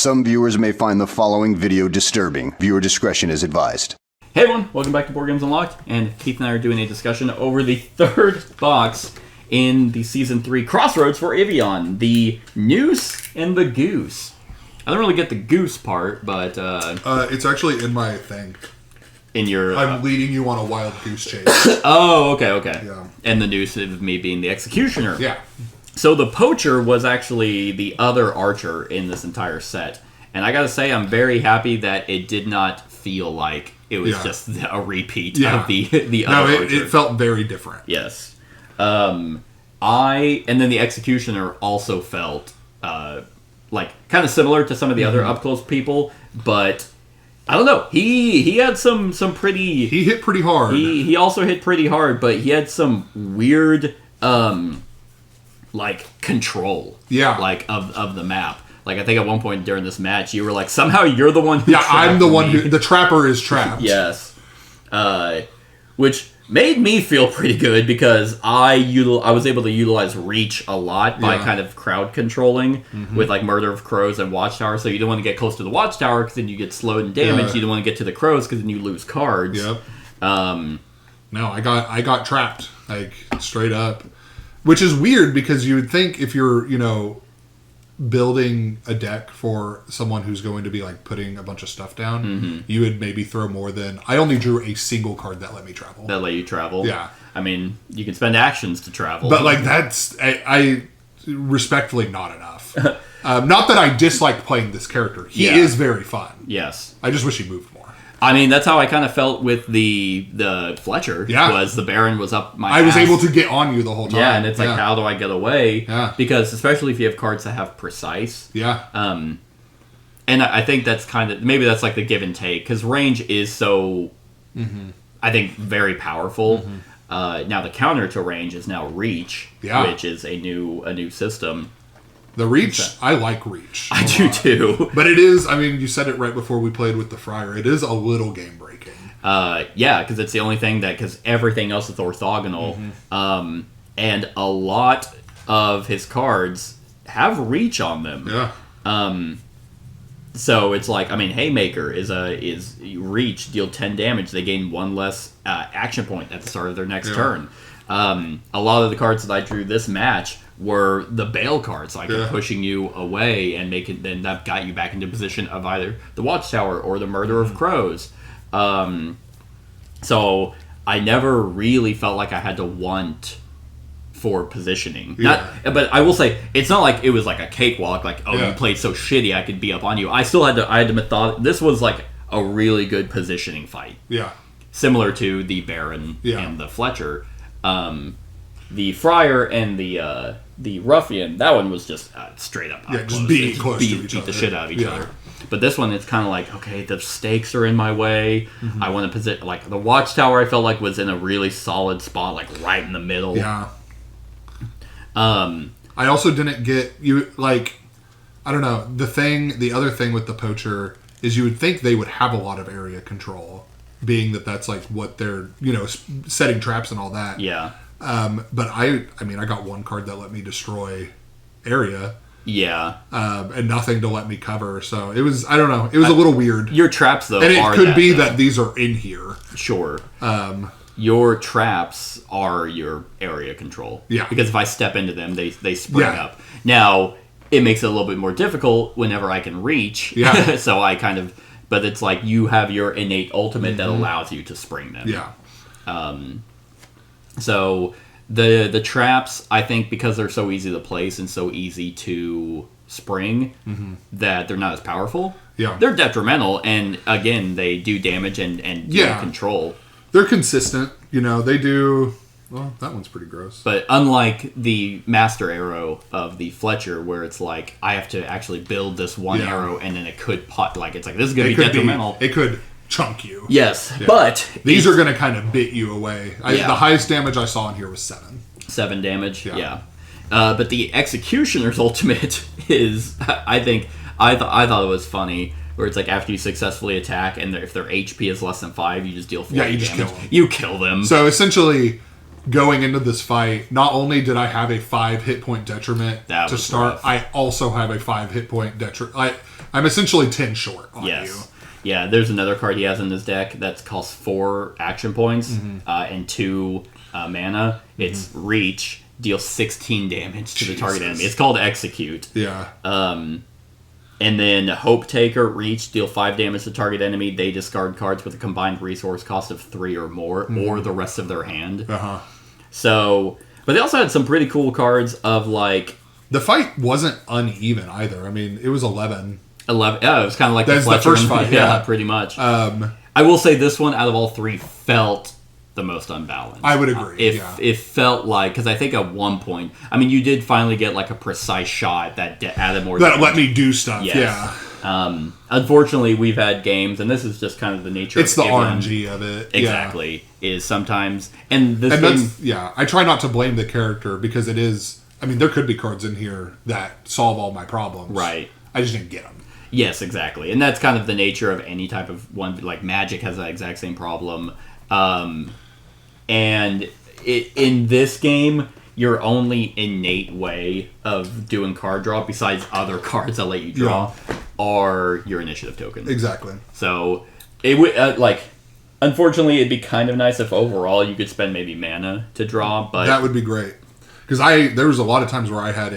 Some viewers may find the following video disturbing. Viewer discretion is advised. Hey everyone, welcome back to Board Games Unlocked, and Keith and I are doing a discussion over the third box in the Season 3 Crossroads for Ivion, the Noose and the Goose. I don't really get the Goose part, but... it's actually in my thing. In your... I'm leading you on a wild goose chase. Oh, okay. Yeah. And the Noose is me being the Executioner. Yeah. So the Poacher was actually the other archer in this entire set. And I gotta say, I'm very happy that it did not feel like it was just a repeat of the other archer. It felt very different. Yes. And then the Executioner also felt like kind of similar to some of the other up close people, but I don't know. He had some pretty. He hit pretty hard. He also hit pretty hard, but he had some weird like control. Yeah. Like of the map. Like I think at one point during this match, you were like, somehow you're the one who. Yeah, I'm the one who. The trapper is trapped. Yes. Which made me feel pretty good because I was able to utilize reach a lot by kind of crowd controlling with like Murder of Crows and Watchtower. So you don't want to get close to the Watchtower because then you get slowed and damaged. You don't want to get to the Crows because then you lose cards. Yep. No, I got trapped, like straight up, which is weird because you would think if you're building a deck for someone who's going to be like putting a bunch of stuff down, you would maybe throw more than... I only drew a single card that let me travel. That let you travel? Yeah. I mean, you can spend actions to travel. But like that's... I respectfully not enough. Not that I dislike playing this character. He is very fun. Yes. I just wish he moved more. I mean, that's how I kind of felt with the Fletcher. Yeah. Was the Baron was up my I was ass. able to get on you the whole time. Yeah, and it's like, how do I get away? Yeah. Because especially if you have cards that have precise. Yeah. And I think that's kind of... Maybe that's like the give and take. Because range is so... I think very powerful. Now the counter to range is now reach. Which is a new system. The reach, I like reach. I do too. But it is, I mean, you said it right before we played with the Friar. It is a little game breaking. Yeah, because it's the only thing that, because everything else is orthogonal. And a lot of his cards have reach on them. Yeah. So it's like, I mean, Haymaker is reach, deal 10 damage. They gain one less action point at the start of their next turn. A lot of the cards that I drew this match were the bail cards, like pushing you away and then that got you back into position of either the Watchtower or the Murder of Crows. So I never really felt like I had to want for positioning. But I will say, it's not like it was like a cakewalk, like, you played so shitty I could be up on you. I had to this was like a really good positioning fight. Yeah. Similar to the Baron and the Fletcher. The Friar and the Ruffian, that one was just straight up. Just being close to each other. Beat the shit out of each other. But this one, it's kind of like, okay, the stakes are in my way. I want to position... Like, the Watchtower, I felt like, was in a really solid spot, like, right in the middle. Yeah. I also didn't get... I don't know. The other thing with the Poacher is you would think they would have a lot of area control, being that that's, like, what they're, setting traps and all that. Yeah. But I got one card that let me destroy area. Yeah. And nothing to let me cover. So it was, I don't know. It was a little weird. Your traps, though, and it could be that these are in here. Sure. Your traps are your area control. Yeah. Because if I step into them, they spring up. Now, it makes it a little bit more difficult whenever I can reach. Yeah. So I kind of... But it's like you have your innate ultimate that allows you to spring them. Yeah. So the traps, I think, because they're so easy to place and so easy to spring, that they're not as powerful. Yeah. They're detrimental, and again, they do damage and do control. They're consistent. They do... Well, that one's pretty gross. But unlike the Master Arrow of the Fletcher, where it's like, I have to actually build this one arrow, and then it could pot... Like, it's like, this is going to be detrimental. It could chunk you. Yes, but... These are going to kind of bit you away. The highest damage I saw in here was 7. 7 damage? Yeah. But the Executioner's ultimate is... I thought it was funny, where it's like, after you successfully attack, and if their HP is less than 5, you just deal 4 damage. Kill them. You kill them. So, essentially... going into this fight, not only did I have a 5 hit point detriment to start, rough. I also have a 5 hit point detriment. I'm essentially 10 short on you. Yeah, there's another card he has in his deck that costs 4 action points and 2 mana. It's Reach, deals 16 damage to the target enemy. It's called Execute. Yeah. And then Hope Taker, Reach, deal 5 damage to target enemy. They discard cards with a combined resource cost of 3 or more, or the rest of their hand. So, but they also had some pretty cool cards of like... The fight wasn't uneven either. I mean, it was 11. 11. Yeah, it was kind of like the first fight. Yeah, pretty much. I will say this one, out of all 3, felt the most unbalanced. I would agree. It felt like, because I think at one point, I mean, you did finally get like a precise shot that added more that damage. Let me do stuff. Yes. Yeah. Unfortunately, we've had games, and this is just kind of the nature. It's of the RNG of it. Exactly. Is sometimes, and this game. I try not to blame the character because it is. I mean, there could be cards in here that solve all my problems. Right. I just didn't get them. Yes, exactly, and that's kind of the nature of any type of one. Like Magic has that exact same problem. And in this game, your only innate way of doing card draw, besides other cards that let you draw, are your initiative tokens. Exactly. So, it would unfortunately, it'd be kind of nice if overall you could spend maybe mana to draw, but... That would be great. Because there was a lot of times where I had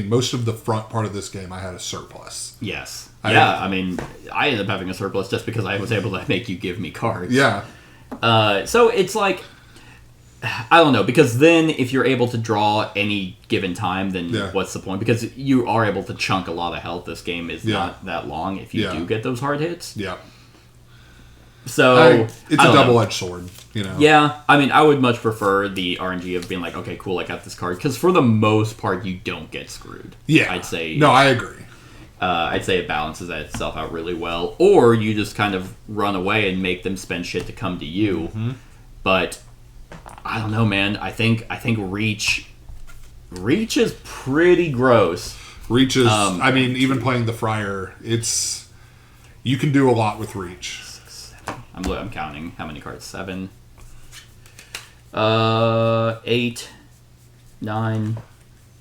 most of the front part of this game, I had a surplus. Yes. I mean, I ended up having a surplus just because I was able to make you give me cards. Yeah. So it's like... I don't know, because then if you're able to draw any given time, then what's the point? Because you are able to chunk a lot of health. This game is not that long if you do get those hard hits. Yeah. So it's a double-edged sword, you know. Yeah, I mean, I would much prefer the RNG of being like, okay, cool, I got this card, because for the most part, you don't get screwed. Yeah, I'd say. No, I agree. I'd say it balances that itself out really well, or you just kind of run away and make them spend shit to come to you. But I don't know, man. I think Reach is pretty gross. Reach is. I mean, even playing the Friar, you can do a lot with Reach. I'm counting how many cards. 7, 8, 9,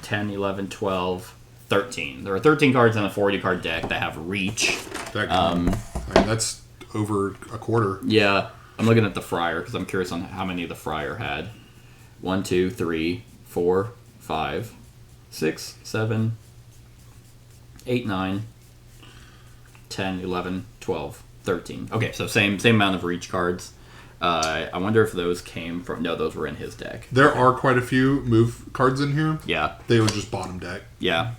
10, 11, 12, 13. There are 13 cards in a 40 card deck that have Reach. I mean, that's over a quarter. Yeah. I'm looking at the Friar because I'm curious on how many the Friar had. 1, 2, 3, 4, 5, 6, 7, 8, 9, 10, 11, 12, 13. Okay, so same amount of Reach cards. I wonder if those came from... No, those were in his deck. There are quite a few move cards in here. Yeah. They were just bottom deck. Yeah.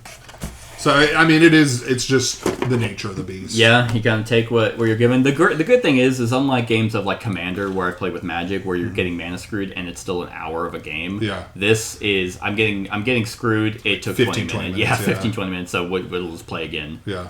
So, I mean, it's just the nature of the beast. Yeah, you gotta take what you're given. The good thing is unlike games of like Commander where I play with Magic where you're getting mana screwed and it's still an hour of a game. Yeah. This is I'm getting screwed. It took 20 minutes. Yeah, 15, 20 minutes. So we'll just play again. Yeah.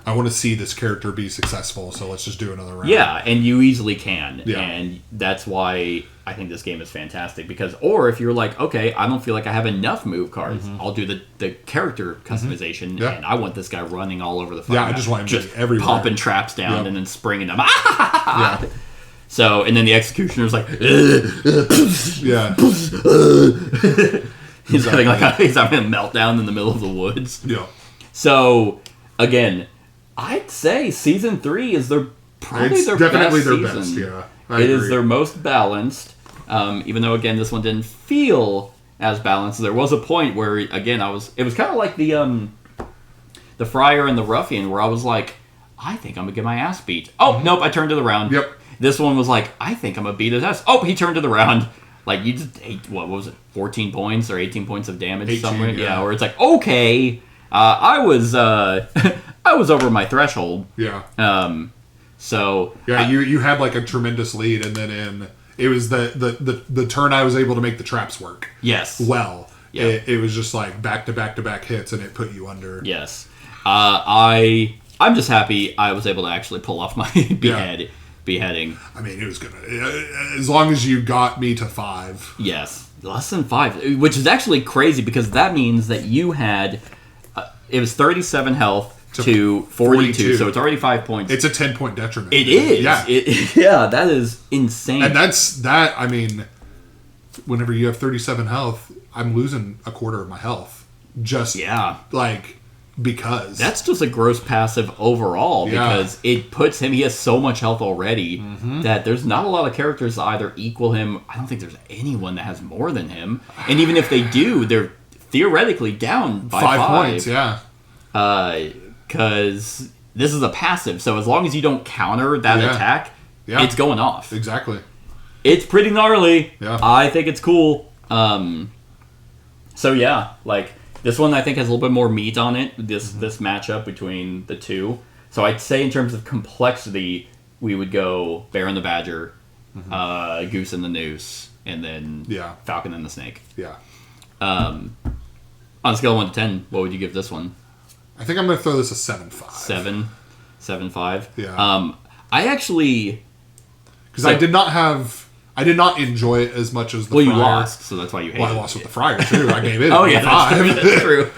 I want to see this character be successful, so let's just do another round. Yeah, and you easily can. Yeah. And that's why I think this game is fantastic. Because, or if you're like, okay, I don't feel like I have enough move cards, I'll do the character customization, and I want this guy running all over the field. Yeah, I just want him everywhere. Popping traps down and then springing them. Yeah. So, and then the executioner's like, yeah. he's having a meltdown in the middle of the woods. Yeah. So, again, I'd say season 3 is definitely their best. Yeah, it is their most balanced. Even though again this one didn't feel as balanced. There was a point where again it was kind of like the Friar and the Ruffian where I was like, I think I'm gonna get my ass beat. Oh nope, I turned to the round. Yep. This one was like, I think I'm gonna beat his ass. Oh, he turned to the round. Like you just ate what was it, 14 points or 18 points of damage 18, somewhere. Yeah, where it's like okay. I was over my threshold. Yeah. So you had like a tremendous lead, and then it was the turn I was able to make the traps work. Yes. Well. Yeah. It was just like back to back hits, and it put you under. Yes. I'm just happy I was able to actually pull off my beheading. I mean, it was gonna as long as you got me to 5. Yes, less than 5, which is actually crazy because that means that you had. It was 37 health to 42, so it's already 5 points. It's a 10-point detriment. It is. Yeah. Yeah, that is insane. And that. I mean, whenever you have 37 health, I'm losing a quarter of my health. Just, like, because. That's just a gross passive overall, because it puts him, he has so much health already that there's not a lot of characters that either equal him. I don't think there's anyone that has more than him. And even if they do, they're theoretically down by 5 points, because this is a passive, so as long as you don't counter that attack, it's going off. Exactly. It's pretty gnarly. Yeah. I think it's cool. So yeah, like this one I think has a little bit more meat on it. This matchup between the two. So I'd say in terms of complexity, we would go Bear and the Badger, Goose and the Noose, and then Falcon and the Snake. Yeah. On a scale of 1 to 10, what would you give this one? I think I'm going to throw this a 7.5. 7.5. Yeah. I actually, because I did not enjoy it as much as the Friar. You lost, so that's why you hate it. Well, I lost with the Friar, too. I gave it oh, a yeah, 5. That's true.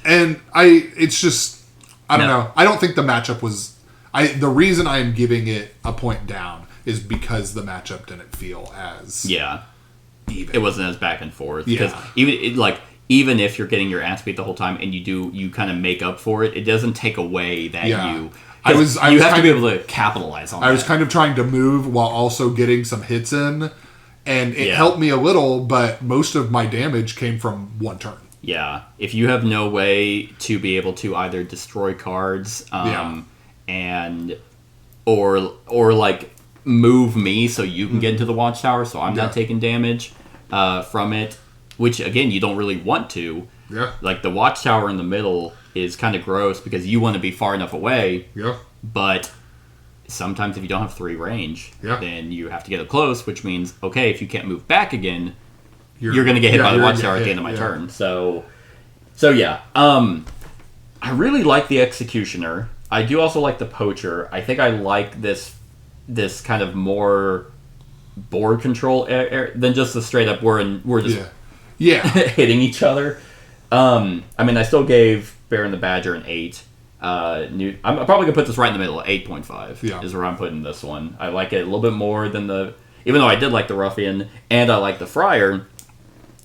And it's just, I don't know. I don't think the matchup was, the reason I am giving it a point down is because the matchup didn't feel as even. It wasn't as back and forth. Yeah. Because even if you're getting your ass beat the whole time and you kind of make up for it, it doesn't take away that you have to be able to capitalize on that. I was kind of trying to move while also getting some hits in, and it helped me a little, but most of my damage came from one turn. Yeah. If you have no way to be able to either destroy cards and or like move me so you can get into the watchtower so I'm not taking damage from it, which again you don't really want to. Yeah. Like the watchtower in the middle is kind of gross because you want to be far enough away. Yeah. But sometimes if you don't have 3 range, then you have to get up close, which means, okay, if you can't move back again, you're going to get hit by the watchtower at the end of my turn. So yeah. I really like the Executioner. I do also like the Poacher. I think I like this kind of more board control than just the straight up we're just hitting each other. I mean, I still gave Bear and the Badger an 8. I'm probably going to put this right in the middle. 8.5 is where I'm putting this one. I like it a little bit more than even though I did like the Ruffian and I like the Friar,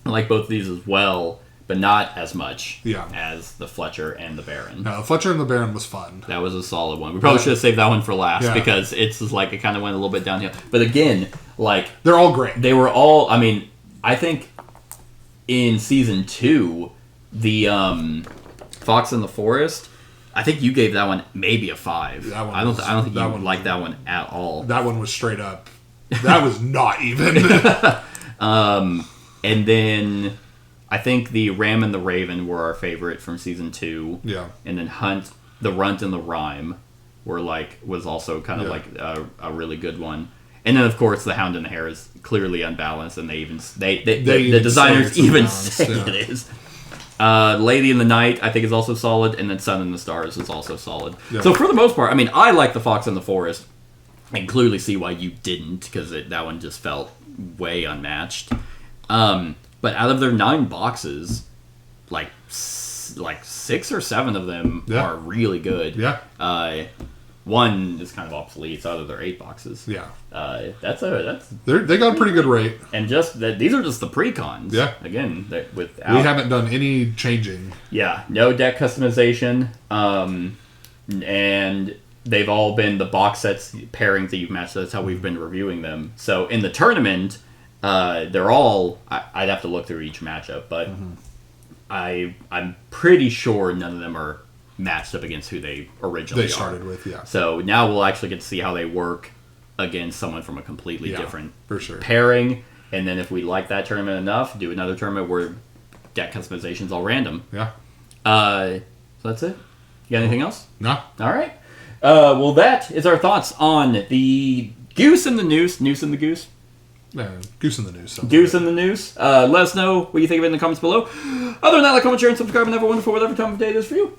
I like both of these as well, but not as much as the Fletcher and the Baron. No, Fletcher and the Baron was fun. That was a solid one. We probably should have saved that one for last because it's just like it kind of went a little bit downhill. But again, like... They're all great. They were all... I mean, I think in Season 2... The Fox in the Forest, I think you gave that one maybe a 5. I don't think you liked that one at all. That one was straight up. That was not even. And then I think the Ram and the Raven were our favorite from Season 2. Yeah. And then the Runt and the Rhyme was also kind of like a really good one. And then of course the Hound and the Hare is clearly unbalanced, and the designers even say it is. Lady in the Night, I think, is also solid, and then Sun in the Stars is also solid. Yeah. So for the most part, I mean, I like the Fox in the Forest. I can clearly see why you didn't, because that one just felt way unmatched. But out of their 9 boxes, like 6 or 7 of them are really good. Yeah. One is kind of obsolete, so out of their 8 boxes. Yeah. They got a pretty good rate. And these are just the pre-cons. Yeah. Again, we haven't done any changing. Yeah. No deck customization. And they've all been the box sets pairings that you've matched. That's how we've been reviewing them. So in the tournament, they're all... I'd have to look through each matchup, but I'm pretty sure none of them are matched up against who they originally started with. Yeah. So now we'll actually get to see how they work against someone from a completely different pairing. And then if we like that tournament enough, do another tournament where deck customization's all random. Yeah. So that's it. You got anything else? No. All right. Well, that is our thoughts on the Goose and the Noose. Noose and the Goose? Goose and the Noose. Goose and the Noose. Let us know what you think of it in the comments below. Other than that, like, comment, share, and subscribe, and have a wonderful whatever time of day it is for you.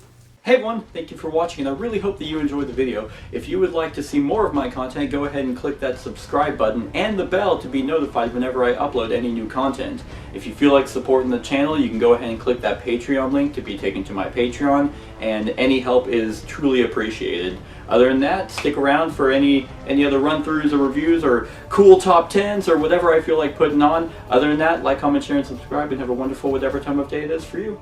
Hey everyone, thank you for watching, and I really hope that you enjoyed the video. If you would like to see more of my content, go ahead and click that subscribe button and the bell to be notified whenever I upload any new content. If you feel like supporting the channel, you can go ahead and click that Patreon link to be taken to my Patreon, and any help is truly appreciated. Other than that, stick around for any other run-throughs or reviews or cool top 10s or whatever I feel like putting on. Other than that, like, comment, share, and subscribe, and have a wonderful whatever time of day it is for you.